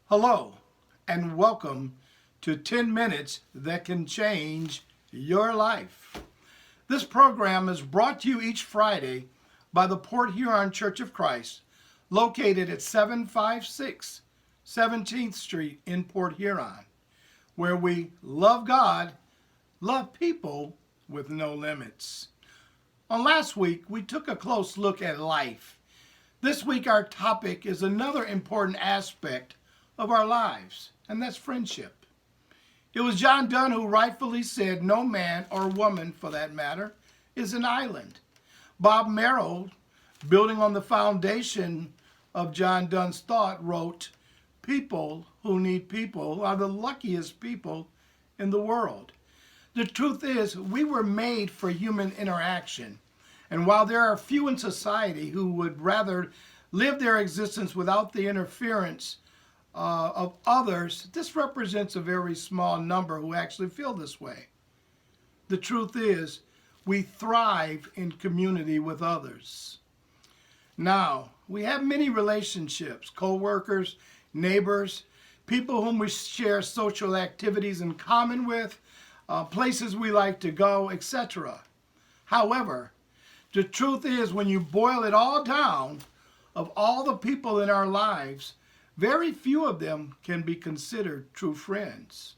Hello, and welcome to 10 Minutes That Can Change Your Life. This program is brought to you each Friday by the Port Huron Church of Christ, located at 756 17th Street in Port Huron, where we love God, love people with no limits. On last week, we took a close look at life. This week, our topic is another important aspect of our lives, and that's friendship. It was John Donne who rightfully said, no man or woman, for that matter, is an island. Bob Merrill, building on the foundation of John Donne's thought, wrote, people who need people are the luckiest people in the world. The truth is, we were made for human interaction. And while there are few in society who would rather live their existence without the interference of others, this represents a very small number who actually feel this way. The truth is, we thrive in community with others. Now, we have many relationships, co-workers, neighbors, people whom we share social activities in common with, places we like to go, etc. However, the truth is, when you boil it all down, of all the people in our lives, very few of them can be considered true friends.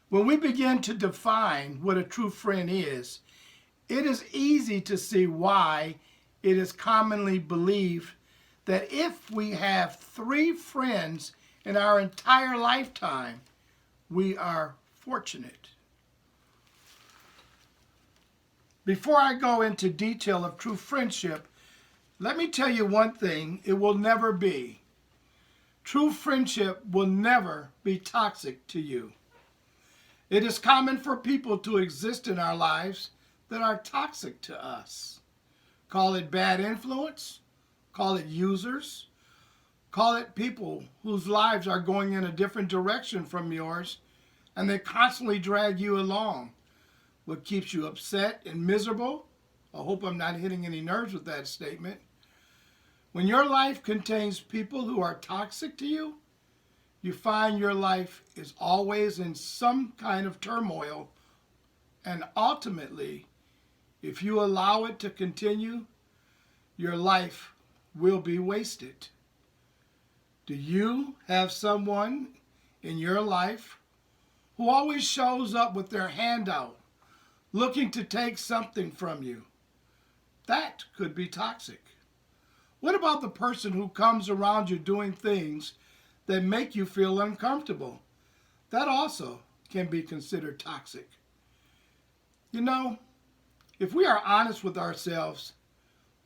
When we begin to define what a true friend is, it is easy to see why it is commonly believed that if we have 3 friends in our entire lifetime, we are fortunate. Before I go into detail of true friendship, let me tell you one thing it will never be. True friendship will never be toxic to you. It is common for people to exist in our lives that are toxic to us. Call it bad influence, call it users, call it people whose lives are going in a different direction from yours, and they constantly drag you along. What keeps you upset and miserable? I hope I'm not hitting any nerves with that statement. When your life contains people who are toxic to you, you find your life is always in some kind of turmoil, and ultimately, if you allow it to continue, your life will be wasted. Do you have someone in your life who always shows up with their hand out, looking to take something from you? That could be toxic. What about the person who comes around you doing things that make you feel uncomfortable? That also can be considered toxic. You know, if we are honest with ourselves,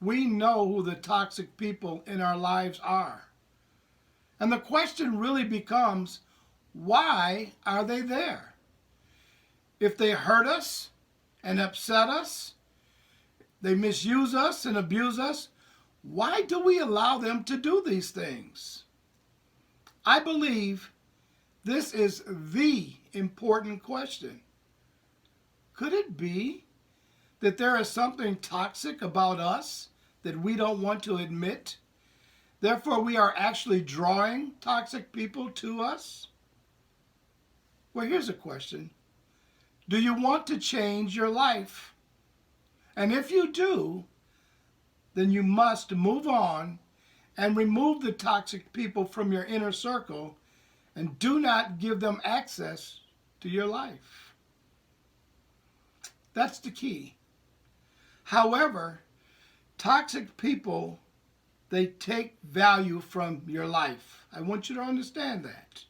we know who the toxic people in our lives are. And the question really becomes, why are they there? If they hurt us and upset us, they misuse us and abuse us, why do we allow them to do these things? I believe this is the important question. Could it be that there is something toxic about us that we don't want to admit? Therefore, we are actually drawing toxic people to us? Well, here's a question. Do you want to change your life? And if you do, then you must move on and remove the toxic people from your inner circle and do not give them access to your life. That's the key. However, toxic people, they take value from your life. I want you to understand that.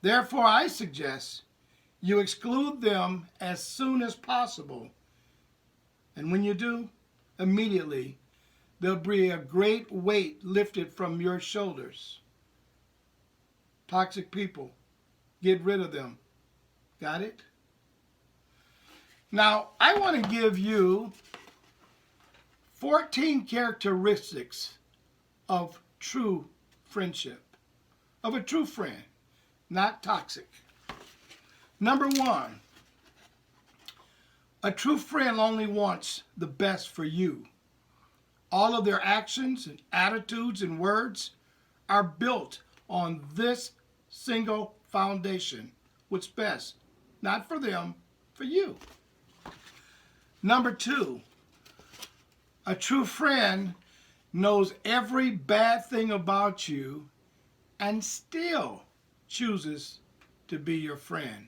Therefore, I suggest you exclude them as soon as possible. And when you do, immediately, there'll be a great weight lifted from your shoulders. Toxic people, get rid of them. Got it? Now, I want to give you 14 characteristics of true friendship, of a true friend, not toxic. Number 1, a true friend only wants the best for you. All of their actions and attitudes and words are built on this single foundation. What's best, not for them, for you. Number 2, a true friend knows every bad thing about you and still chooses to be your friend.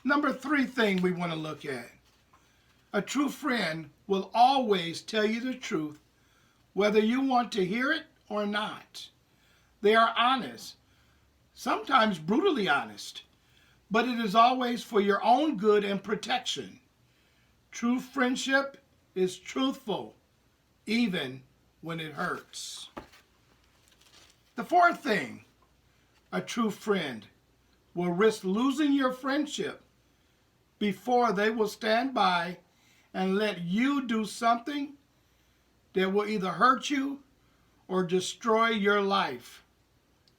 Number 3 thing we want to look at. A true friend will always tell you the truth, whether you want to hear it or not. They are honest, sometimes brutally honest, but it is always for your own good and protection. True friendship is truthful, even when it hurts. The 4th thing, a true friend will risk losing your friendship before they will stand by and let you do something that will either hurt you or destroy your life.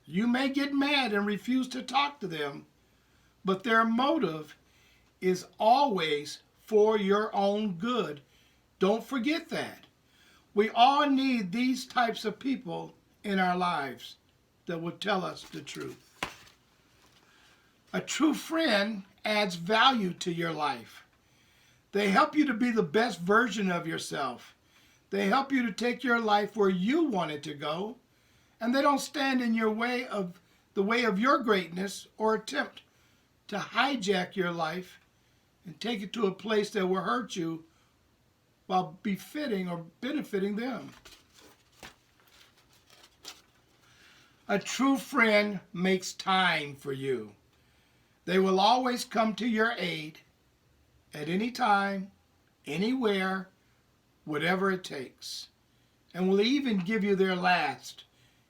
You may get mad and refuse to talk to them, but their motive is always for your own good. Don't forget that. We all need these types of people in our lives that will tell us the truth. A true friend adds value to your life. They help you to be the best version of yourself. They help you to take your life where you want it to go, and they don't stand in your way of the way of your greatness or attempt to hijack your life and take it to a place that will hurt you while befitting or benefiting them. A true friend makes time for you. They will always come to your aid at any time, anywhere, whatever it takes, and will even give you their last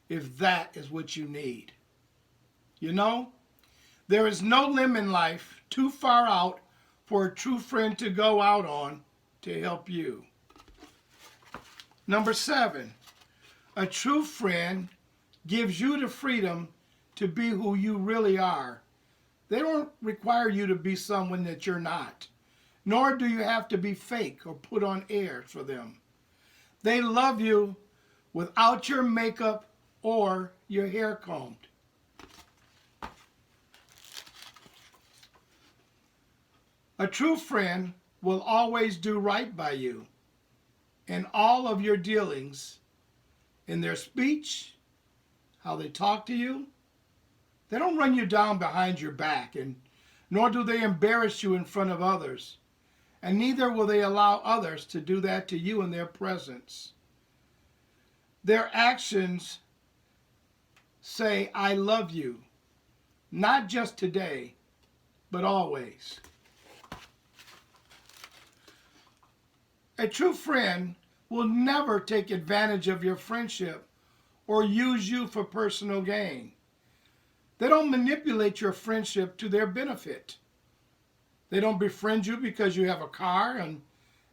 if that is what you need. You know, there is no limb in life too far out for a true friend to go out on to help you. Number 7, a true friend gives you the freedom to be who you really are. They don't require you to be someone that you're not, nor do you have to be fake or put on airs for them. They love you without your makeup or your hair combed. A true friend will always do right by you in all of your dealings, in their speech, how they talk to you. They don't run you down behind your back, and nor do they embarrass you in front of others. And neither will they allow others to do that to you in their presence. Their actions say, I love you, not just today, but always. A true friend will never take advantage of your friendship or use you for personal gain. They don't manipulate your friendship to their benefit. They don't befriend you because you have a car and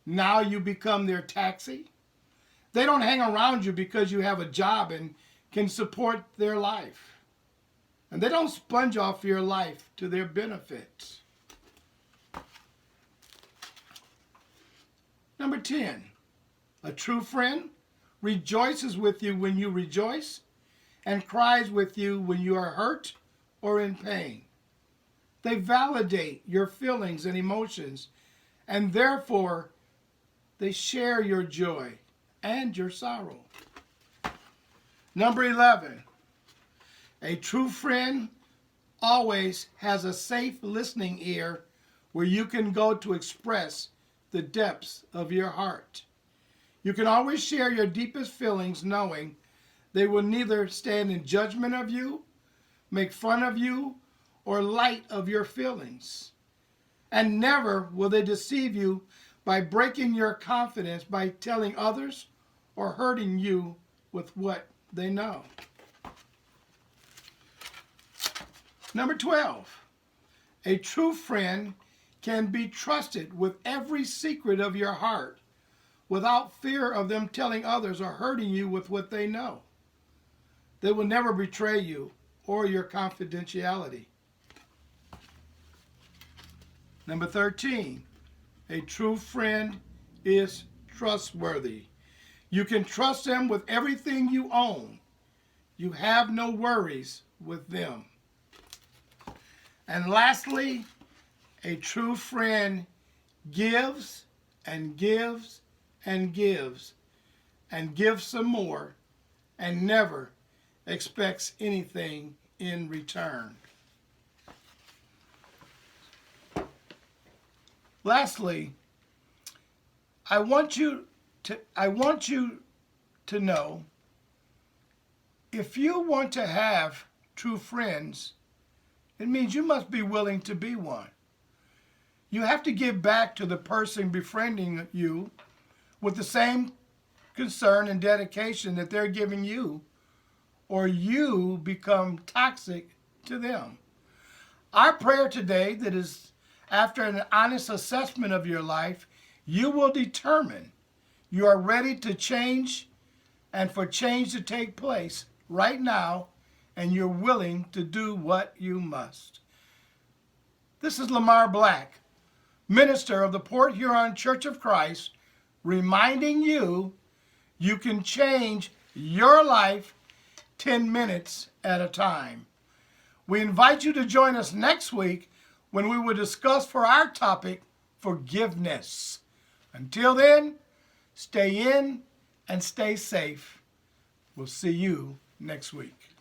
now you become their taxi. They don't hang around you because you have a job and can support their life. And they don't sponge off your life to their benefit. Number 10, a true friend rejoices with you when you rejoice and cries with you when you are hurt or in pain. They validate your feelings and emotions, and therefore they share your joy and your sorrow. Number 11, a true friend always has a safe listening ear where you can go to express the depths of your heart. You can always share your deepest feelings knowing they will neither stand in judgment of you, make fun of you, or light of your feelings. And never will they deceive you by breaking your confidence by telling others or hurting you with what they know. Number 12, a true friend can be trusted with every secret of your heart without fear of them telling others or hurting you with what they know. They will never betray you or your confidentiality. Number 13, a true friend is trustworthy. You can trust them with everything you own. You have no worries with them. And lastly, a true friend gives and gives and gives and gives some more and never expects anything in return. Lastly, I want you to know, if you want to have true friends, it means you must be willing to be one. You have to give back to the person befriending you with the same concern and dedication that they're giving you, or you become toxic to them. Our prayer today, that is after an honest assessment of your life, you will determine you are ready to change and for change to take place right now, and you're willing to do what you must. This is Lamar Black, minister of the Port Huron Church of Christ, reminding you you can change your life 10 minutes at a time. We invite you to join us next week when we will discuss for our topic, forgiveness. Until then, stay in and stay safe. We'll see you next week.